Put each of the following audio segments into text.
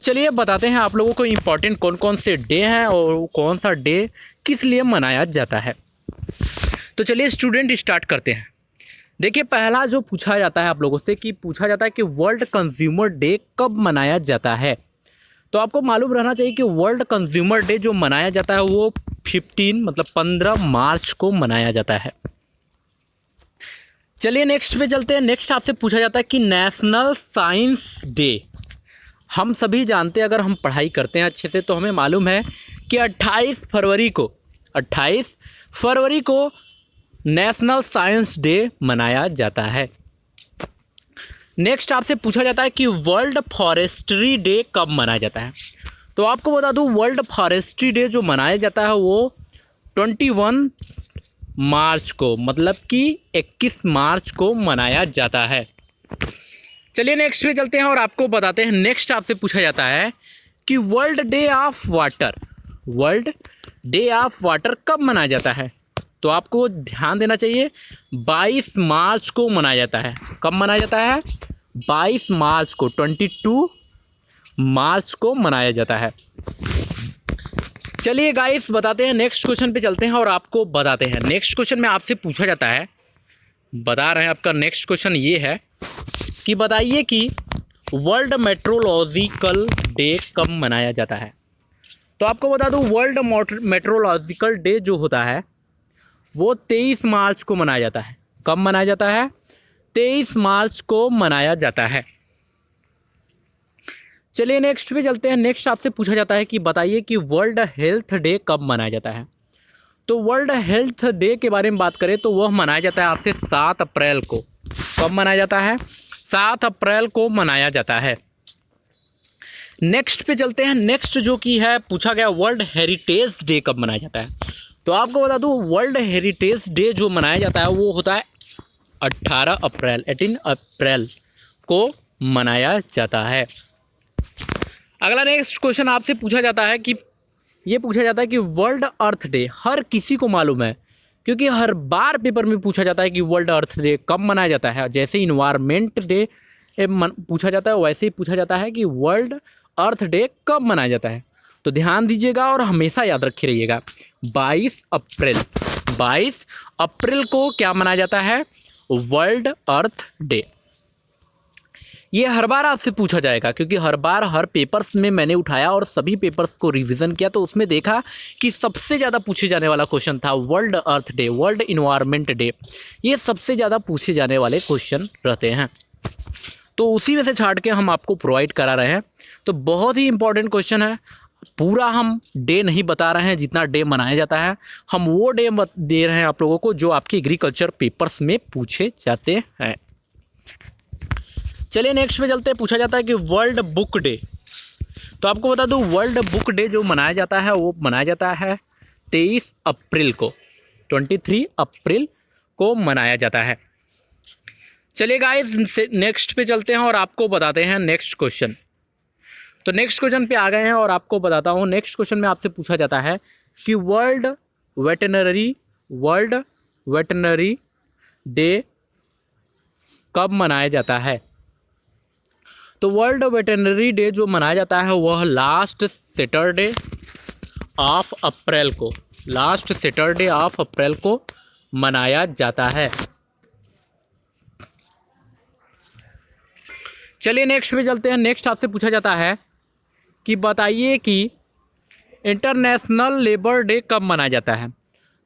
चलिए बताते हैं आप लोगों को इम्पोर्टेंट कौन कौन से डे हैं और कौन सा डे किस लिए मनाया जाता है। तो चलिए स्टूडेंट स्टार्ट करते हैं। देखिए पहला जो पूछा जाता है आप लोगों से कि पूछा जाता है कि वर्ल्ड कंज्यूमर डे कब मनाया जाता है। तो आपको मालूम रहना चाहिए कि वर्ल्ड कंज्यूमर डे जो मनाया जाता है वो 15 मार्च को मनाया जाता है। चलिए नेक्स्ट पे चलते हैं। नेक्स्ट आपसे पूछा जाता है कि नेशनल साइंस डे। हम सभी जानते हैं, अगर हम पढ़ाई करते हैं अच्छे से तो हमें मालूम है कि 28 फरवरी को नेशनल साइंस डे मनाया जाता है। नेक्स्ट आपसे पूछा जाता है कि वर्ल्ड फॉरेस्ट्री डे कब मनाया जाता है। तो आपको बता दूं वर्ल्ड फॉरेस्ट्री डे जो मनाया जाता है वो 21 मार्च को, मतलब कि 21 मार्च को मनाया जाता है। चलिए नेक्स्ट पे चलते हैं और आपको बताते हैं। नेक्स्ट आपसे पूछा जाता है कि वर्ल्ड डे ऑफ वाटर कब मनाया जाता है। तो आपको ध्यान देना चाहिए 22 मार्च को मनाया जाता है। कब मनाया जाता है? 22 मार्च को, 22 मार्च को मनाया जाता है। चलिए गाइस बताते हैं। नेक्स्ट क्वेश्चन पे चलते हैं और आपको बताते हैं। नेक्स्ट क्वेश्चन में आपसे पूछा जाता है, बता रहे हैं आपका नेक्स्ट क्वेश्चन ये है कि बताइए कि वर्ल्ड मेट्रोलॉजिकल डे कब मनाया जाता है। तो आपको बता दूं वर्ल्ड मेट्रोलॉजिकल डे जो होता है वो 23 मार्च को मनाया जाता है। कब मनाया जाता है? 23 मार्च को मनाया जाता है। चलिए नेक्स्ट पे चलते हैं। नेक्स्ट आपसे पूछा जाता है कि बताइए कि वर्ल्ड हेल्थ डे कब मनाया जाता है। तो वर्ल्ड हेल्थ डे के बारे में बात करें तो वह मनाया जाता है आपसे 7 अप्रैल को। कब मनाया जाता है? 7 अप्रैल को मनाया जाता है। नेक्स्ट पे चलते हैं। नेक्स्ट जो कि है पूछा गया वर्ल्ड हेरिटेज डे कब मनाया जाता है। तो आपको बता दूं वर्ल्ड हेरिटेज डे जो मनाया जाता है वो होता है 18 अप्रैल को मनाया जाता है। अगला नेक्स्ट क्वेश्चन आपसे पूछा जाता है कि ये पूछा जाता है कि वर्ल्ड अर्थ डे, हर किसी को मालूम है क्योंकि हर बार पेपर में पूछा जाता है कि वर्ल्ड अर्थ डे कब मनाया जाता है। जैसे इन्वायरमेंट डे पूछा जाता है वैसे ही पूछा जाता है कि वर्ल्ड अर्थ डे कब मनाया जाता है। तो ध्यान दीजिएगा और हमेशा याद रखे रहिएगा 22 अप्रैल को क्या मनाया जाता है? वर्ल्ड अर्थ डे। ये हर बार आपसे पूछा जाएगा क्योंकि हर बार हर पेपर्स में मैंने उठाया और सभी पेपर्स को रिवीजन किया तो उसमें देखा कि सबसे ज़्यादा पूछे जाने वाला क्वेश्चन था वर्ल्ड अर्थ डे, वर्ल्ड इन्वायरमेंट डे। ये सबसे ज़्यादा पूछे जाने वाले क्वेश्चन रहते हैं, तो उसी में से छाट के हम आपको प्रोवाइड करा रहे हैं। तो बहुत ही इंपॉर्टेंट क्वेश्चन है। पूरा हम डे नहीं बता रहे हैं जितना डे मनाया जाता है, हम वो डे दे रहे हैं आप लोगों को जो आपके एग्रीकल्चर पेपर्स में पूछे जाते हैं। चलिए नेक्स्ट पे चलते हैं। पूछा जाता है कि वर्ल्ड बुक डे। तो आपको बता दूं वर्ल्ड बुक डे जो मनाया जाता है वो मनाया जाता है 23 अप्रैल को, 23 अप्रैल को मनाया जाता है। चलिए गाइस नेक्स्ट पे चलते हैं और आपको बताते हैं नेक्स्ट क्वेश्चन। तो नेक्स्ट क्वेश्चन पे आ गए हैं और आपको बताता हूँ। नेक्स्ट क्वेश्चन में आपसे पूछा जाता है कि वर्ल्ड वेटनरी डे कब मनाया जाता है। तो वर्ल्ड वेटनरी डे जो मनाया जाता है वह लास्ट सैटरडे ऑफ अप्रैल को मनाया जाता है। चलिए नेक्स्ट पे चलते हैं। नेक्स्ट आपसे पूछा जाता है कि बताइए कि इंटरनेशनल लेबर डे कब मनाया जाता है।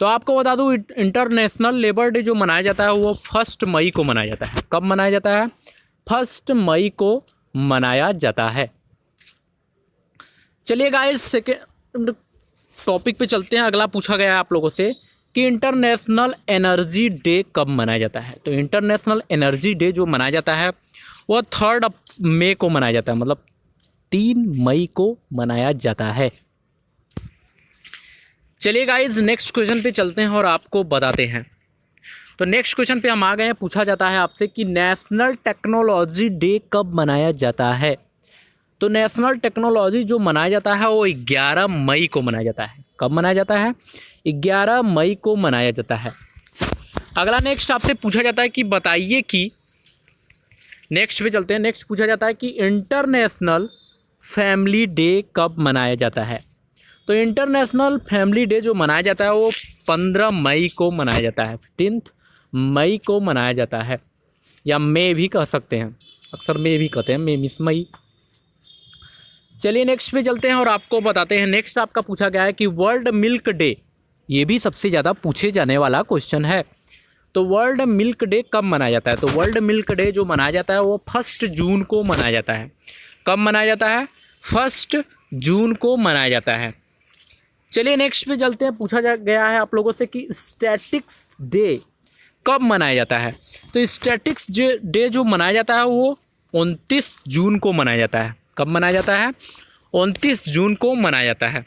तो आपको बता दूं इंटरनेशनल लेबर डे जो मनाया जाता है वो 1 मई को मनाया जाता है। कब मनाया जाता है? 1 मई को मनाया जाता है। चलिए गाइस सेकेंड टॉपिक पे चलते हैं। अगला पूछा गया है आप लोगों से कि इंटरनेशनल एनर्जी डे कब मनाया जाता है। तो इंटरनेशनल एनर्जी डे जो मनाया जाता है वह 3 मई को मनाया जाता है, मतलब 3 मई को मनाया जाता है। चलिए गाइस नेक्स्ट क्वेश्चन पे चलते हैं और आपको बताते हैं। तो नेक्स्ट क्वेश्चन पे हम आ गए हैं। पूछा जाता है आपसे कि नेशनल टेक्नोलॉजी डे कब मनाया जाता है। तो नेशनल टेक्नोलॉजी जो मनाया जाता है वो 11 मई को मनाया जाता है। कब मनाया जाता है? 11 मई को मनाया जाता है। अगला नेक्स्ट आपसे पूछा जाता है कि बताइए कि नेक्स्ट पे चलते हैं। नेक्स्ट पूछा जाता है कि इंटरनेशनल फैमिली डे कब मनाया जाता है? तो इंटरनेशनल फैमिली डे जो मनाया जाता है वो 15 मई को मनाया जाता है, 15 मई को मनाया जाता है, या मई भी कह सकते हैं, अक्सर मई भी कहते हैं, मई मिस मई। चलिए नेक्स्ट पे चलते हैं और आपको बताते हैं। नेक्स्ट आपका पूछा गया है कि वर्ल्ड मिल्क डे, ये भी सबसे ज़्यादा पूछे जाने वाला क्वेश्चन है। तो वर्ल्ड मिल्क डे कब मनाया जाता है? तो वर्ल्ड मिल्क डे जो मनाया जाता है वो 1 जून को मनाया जाता है। कब मनाया जाता है? 1 जून को मनाया जाता है। चलिए नेक्स्ट पे चलते हैं। पूछा गया है आप लोगों से कि स्टैटिक्स डे कब मनाया जाता है? तो स्टैटिक्स डे जो मनाया जाता है वो 29 जून को मनाया जाता है। कब मनाया जाता है? 29 जून को मनाया जाता है।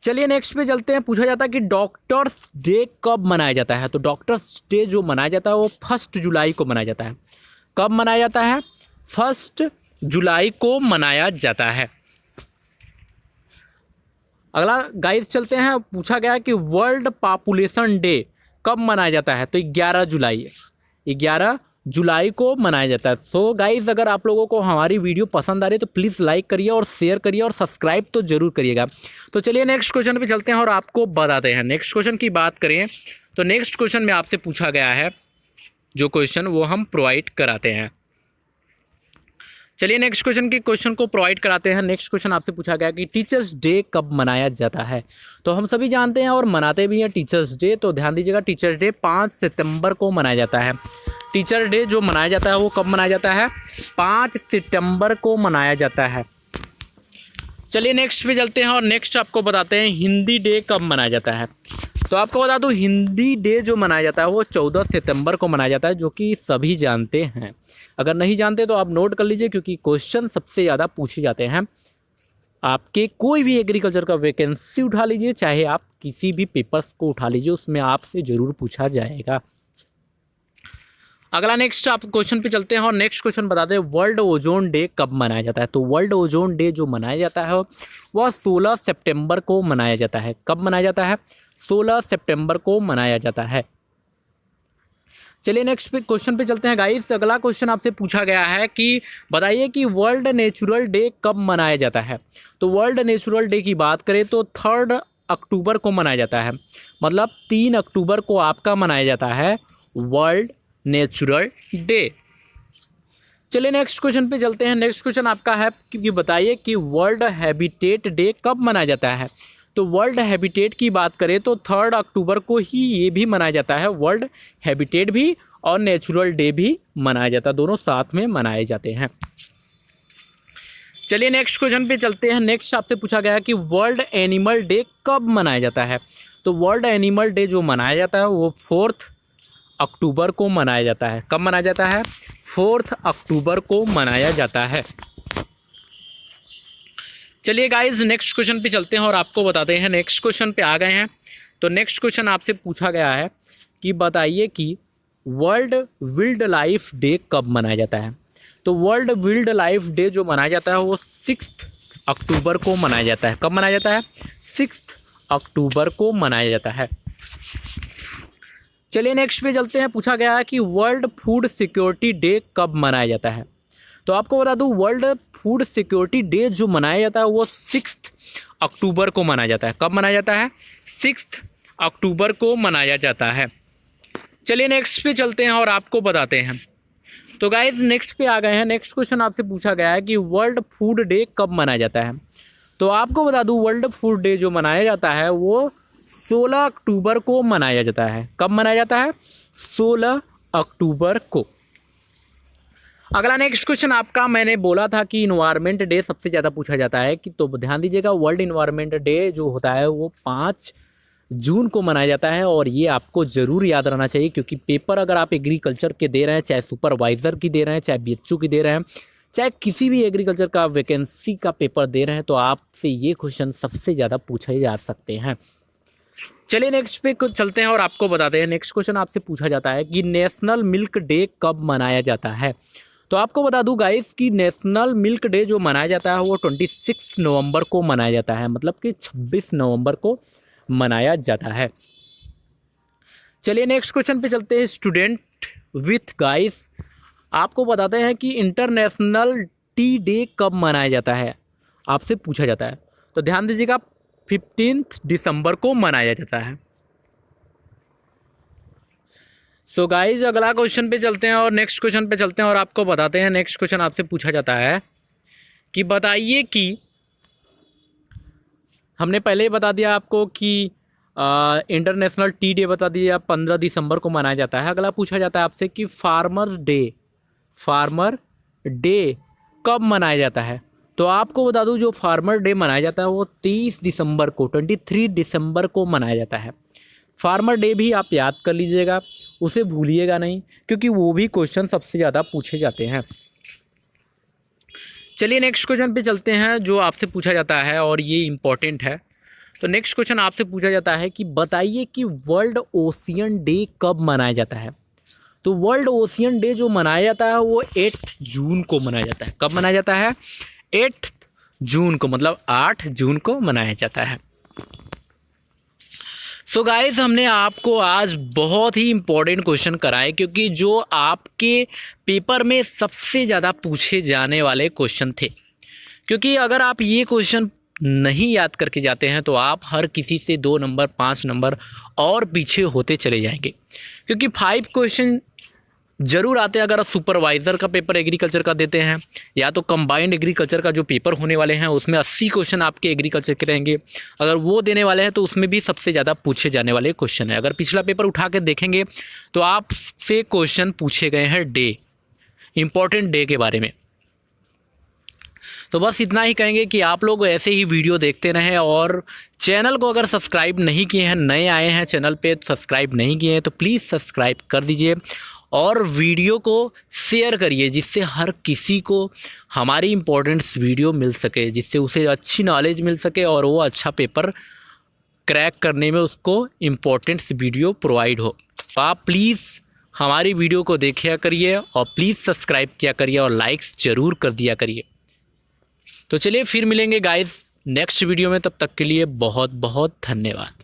चलिए नेक्स्ट पे चलते हैं। पूछा जाता है कि डॉक्टर्स डे कब मनाया जाता है? तो डॉक्टर्स डे जो मनाया जाता है वो 1 जुलाई को मनाया जाता है। कब मनाया जाता है? 1 जुलाई को मनाया जाता है। अगला गाइस चलते हैं। पूछा गया है कि वर्ल्ड पॉपुलेशन डे कब मनाया जाता है? तो 11 जुलाई, 11 जुलाई को मनाया जाता है। सो गाइस अगर आप लोगों को हमारी वीडियो पसंद आ रही है तो प्लीज़ लाइक करिए और शेयर करिए और सब्सक्राइब तो जरूर करिएगा। तो चलिए नेक्स्ट क्वेश्चन पे चलते हैं और आपको बताते हैं। नेक्स्ट क्वेश्चन की बात करें तो नेक्स्ट क्वेश्चन में आपसे पूछा गया है जो क्वेश्चन वो हम प्रोवाइड कराते हैं। चलिए नेक्स्ट क्वेश्चन को प्रोवाइड कराते हैं। नेक्स्ट क्वेश्चन आपसे पूछा गया कि टीचर्स डे कब मनाया जाता है? तो हम सभी जानते हैं और मनाते भी हैं टीचर्स डे। तो ध्यान दीजिएगा, टीचर्स डे 5 सितंबर को मनाया जाता है। टीचर डे जो मनाया जाता है वो कब मनाया जाता है? 5 सितंबर को मनाया जाता है। चलिए नेक्स्ट पे चलते हैं और नेक्स्ट आपको बताते हैं हिंदी डे कब मनाया जाता है। तो आपको बता दूं हिंदी डे जो मनाया जाता है वो 14 सितंबर को मनाया जाता है, जो कि सभी जानते हैं। अगर नहीं जानते तो आप नोट कर लीजिए, क्योंकि क्वेश्चन सबसे ज़्यादा पूछे जाते हैं। आपके कोई भी एग्रीकल्चर का वैकेंसी उठा लीजिए, चाहे आप किसी भी पेपर्स को उठा लीजिए, उसमें आपसे ज़रूर पूछा जाएगा। अगला नेक्स्ट आप क्वेश्चन पे चलते हैं और नेक्स्ट क्वेश्चन बताते हैं वर्ल्ड ओजोन डे कब मनाया जाता है। तो वर्ल्ड ओजोन डे जो मनाया जाता है वह 16 सितंबर को मनाया जाता है। कब मनाया जाता है? 16 सितंबर को मनाया जाता है। चलिए नेक्स्ट पे क्वेश्चन पे चलते हैं गाइस। अगला क्वेश्चन आपसे पूछा गया है कि बताइए कि वर्ल्ड नेचुरल डे कब मनाया जाता है। तो वर्ल्ड नेचुरल डे की बात करें तो 3 अक्टूबर को मनाया जाता है। मतलब 3 अक्टूबर को आपका मनाया जाता है वर्ल्ड नेचुरल डे। चलिए नेक्स्ट क्वेश्चन पे चलते हैं। नेक्स्ट क्वेश्चन आपका है कि बताइए कि वर्ल्ड हैबिटेट डे कब मनाया जाता है। तो वर्ल्ड हैबिटेट की बात करें तो 3 अक्टूबर को ही ये भी मनाया जाता है। वर्ल्ड हैबिटेट भी और नेचुरल डे भी मनाया जाता है, दोनों साथ में मनाए जाते हैं। चलिए नेक्स्ट क्वेश्चन पे चलते हैं। नेक्स्ट आपसे पूछा गया कि वर्ल्ड एनिमल डे कब मनाया जाता है। तो वर्ल्ड एनिमल डे जो मनाया जाता है वो 4 अक्टूबर को मनाया जाता है। कब मनाया जाता है? 4 अक्टूबर को मनाया जाता है। चलिए गाइज नेक्स्ट क्वेश्चन पे चलते हैं और आपको बताते हैं। नेक्स्ट क्वेश्चन पे आ गए हैं। तो नेक्स्ट क्वेश्चन आपसे पूछा गया है कि बताइए कि वर्ल्ड वाइल्ड लाइफ डे कब मनाया जाता है। तो वर्ल्ड वाइल्ड लाइफ डे जो मनाया जाता है वो 6 अक्टूबर को मनाया जाता है। कब मनाया जाता है? 6 अक्टूबर को मनाया जाता है। चलिए नेक्स्ट पे चलते हैं। पूछा गया है कि वर्ल्ड फूड सिक्योरिटी डे कब मनाया जाता है। तो आपको बता दूं वर्ल्ड फूड सिक्योरिटी डे जो मनाया जाता है वो 6 अक्टूबर को मनाया जाता है। कब मनाया जाता है? 6 अक्टूबर को मनाया जाता है। चलिए नेक्स्ट पे चलते हैं और आपको बताते हैं। तो गाइज नेक्स्ट पे आ गए हैं। नेक्स्ट क्वेश्चन आपसे पूछा गया है कि वर्ल्ड फूड डे कब मनाया जाता है। तो आपको बता दूं वर्ल्ड फूड डे जो मनाया जाता है वो 16 अक्टूबर को मनाया जाता है। कब मनाया जाता है? 16 अक्टूबर को। अगला नेक्स्ट क्वेश्चन आपका, मैंने बोला था कि इन्वायरमेंट डे सबसे ज़्यादा पूछा जाता है कि, तो ध्यान दीजिएगा वर्ल्ड इन्वायरमेंट डे जो होता है वो 5 जून को मनाया जाता है। और ये आपको ज़रूर याद रहना चाहिए, क्योंकि पेपर अगर आप एग्रीकल्चर के दे रहे हैं, चाहे सुपरवाइज़र की दे रहे हैं, चाहे बीएचओ की दे रहे हैं, चाहे किसी भी एग्रीकल्चर का वैकेंसी का पेपर दे रहे हैं, तो आपसे ये क्वेश्चन सबसे ज़्यादा पूछे जा सकते हैं। चलिए नेक्स्ट पे चलते हैं और आपको बताते हैं। नेक्स्ट क्वेश्चन आपसे पूछा जाता है कि नेशनल मिल्क डे कब मनाया जाता है। तो आपको बता दूं गाइस कि नेशनल मिल्क डे जो मनाया जाता है वो 26 नवंबर को मनाया जाता है। मतलब कि 26 नवंबर को मनाया जाता है। चलिए नेक्स्ट क्वेश्चन पे चलते हैं। स्टूडेंट विथ गाइस आपको बताते हैं कि इंटरनेशनल टी डे कब मनाया जाता है, आपसे पूछा जाता है। तो ध्यान दीजिएगा 15 दिसंबर को मनाया जाता है। सो गाइज अगला क्वेश्चन पे चलते हैं और नेक्स्ट क्वेश्चन पे चलते हैं और आपको बताते हैं। नेक्स्ट क्वेश्चन आपसे पूछा जाता है कि बताइए कि हमने पहले ही बता दिया आपको कि इंटरनेशनल टी डे बता दिया 15 दिसंबर को मनाया जाता है। अगला पूछा जाता है आपसे कि फार्मर डे कब मनाया जाता है। तो आपको बता दूं जो फार्मर डे मनाया जाता है वो 23 दिसंबर को 23 दिसंबर को मनाया जाता है। फार्मर डे भी आप याद कर लीजिएगा, उसे भूलिएगा नहीं, क्योंकि वो भी क्वेश्चन सबसे ज़्यादा पूछे जाते हैं। चलिए नेक्स्ट क्वेश्चन पे चलते हैं जो आपसे पूछा जाता है और ये इम्पॉर्टेंट है। तो नेक्स्ट क्वेश्चन आपसे पूछा जाता है कि बताइए कि वर्ल्ड ओशियन डे कब मनाया जाता है। तो वर्ल्ड ओशियन डे जो मनाया जाता है वो 8 जून को मनाया जाता है। कब मनाया जाता है? 8 जून को, मतलब 8 जून को मनाया जाता है। सो गाइस हमने आपको आज बहुत ही इम्पोर्टेंट क्वेश्चन कराए, क्योंकि जो आपके पेपर में सबसे ज़्यादा पूछे जाने वाले क्वेश्चन थे। क्योंकि अगर आप ये क्वेश्चन नहीं याद करके जाते हैं तो आप हर किसी से 2 नंबर 5 नंबर और पीछे होते चले जाएंगे। क्योंकि 5 क्वेश्चन ज़रूर आते हैं अगर आप सुपरवाइज़र का पेपर एग्रीकल्चर का देते हैं, या तो कंबाइंड एग्रीकल्चर का जो पेपर होने वाले हैं उसमें 80 क्वेश्चन आपके एग्रीकल्चर के रहेंगे। अगर वो देने वाले हैं तो उसमें भी सबसे ज़्यादा पूछे जाने वाले क्वेश्चन है। अगर पिछला पेपर उठा के देखेंगे तो आपसे क्वेश्चन पूछे गए हैं डे, इम्पॉर्टेंट डे के बारे में। तो बस इतना ही कहेंगे कि आप लोग ऐसे ही वीडियो देखते रहें, और चैनल को अगर सब्सक्राइब नहीं किए हैं, नए आए हैं चैनल पे सब्सक्राइब नहीं किए हैं तो प्लीज़ सब्सक्राइब कर दीजिए और वीडियो को शेयर करिए, जिससे हर किसी को हमारी इम्पोर्टेंट्स वीडियो मिल सके, जिससे उसे अच्छी नॉलेज मिल सके और वो अच्छा पेपर क्रैक करने में उसको इम्पोर्टेंट्स वीडियो प्रोवाइड हो। तो आप प्लीज़ हमारी वीडियो को देखा करिए और प्लीज़ सब्सक्राइब किया करिए और लाइक्स ज़रूर कर दिया करिए। तो चलिए फिर मिलेंगे गाइस नेक्स्ट वीडियो में, तब तक के लिए बहुत बहुत धन्यवाद।